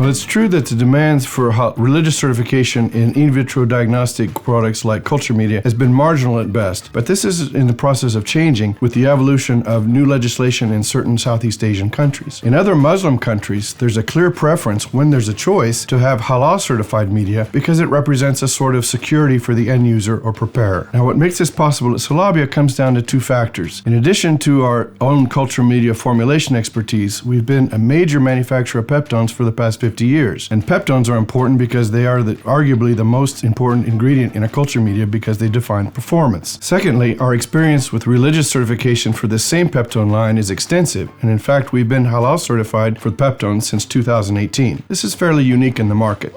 Well, it's true that the demands for religious certification in vitro diagnostic products like culture media has been marginal at best, but this is in the process of changing with the evolution of new legislation in certain Southeast Asian countries. In other Muslim countries, there's a clear preference when there's a choice to have halal certified media because it represents a sort of security for the end user or preparer. Now, what makes this possible at Solabia comes down to two factors. In addition to our own culture media formulation expertise, we've been a major manufacturer of peptones for the past 50 years. And peptones are important because they are arguably the most important ingredient in a culture media because they define performance. Secondly, our experience with religious certification for this same peptone line is extensive, and in fact, we've been halal certified for peptones since 2018. This is fairly unique in the market.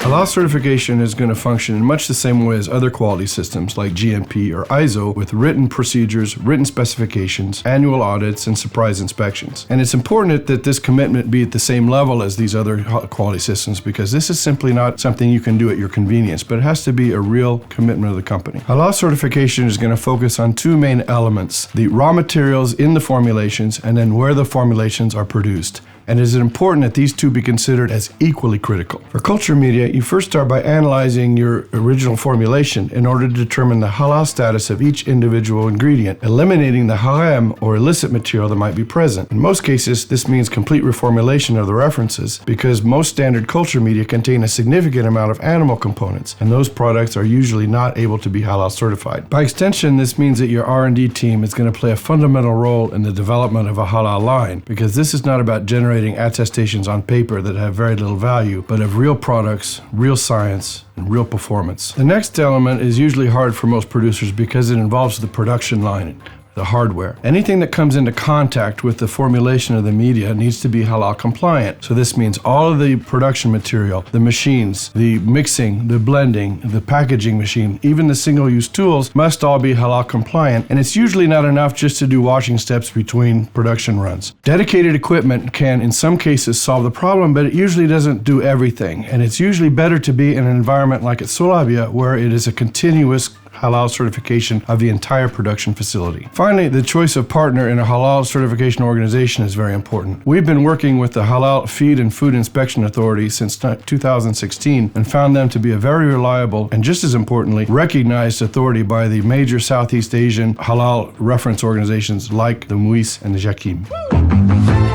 Halal certification is going to function in much the same way as other quality systems like GMP or ISO, with written procedures, written specifications, annual audits, and surprise inspections. And it's important that this commitment be at the same level as these other quality systems because this is simply not something you can do at your convenience, but it has to be a real commitment of the company. Halal certification is going to focus on two main elements: the raw materials in the formulations and then where the formulations are produced. And it is important that these two be considered as equally critical. For culture media, you first start by analyzing your original formulation in order to determine the halal status of each individual ingredient, eliminating the haram or illicit material that might be present. In most cases, this means complete reformulation of the references because most standard culture media contain a significant amount of animal components, and those products are usually not able to be halal certified. By extension, this means that your R&D team is going to play a fundamental role in the development of a halal line because this is not about generating attestations on paper that have very little value, but of real products, real science, and real performance. The next element is usually hard for most producers because it involves the production line, the hardware. Anything that comes into contact with the formulation of the media needs to be halal compliant. So this means all of the production material, the machines, the mixing, the blending, the packaging machine, even the single-use tools must all be halal compliant, and it's usually not enough just to do washing steps between production runs. Dedicated equipment can in some cases solve the problem, but it usually doesn't do everything, and it's usually better to be in an environment like at Solabia where it is a continuous halal certification of the entire production facility. Finally, the choice of partner in a halal certification organization is very important. We've been working with the Halal Feed and Food Inspection Authority since 2016 and found them to be a very reliable and, just as importantly, recognized authority by the major Southeast Asian halal reference organizations like the MUIS and the JAKIM.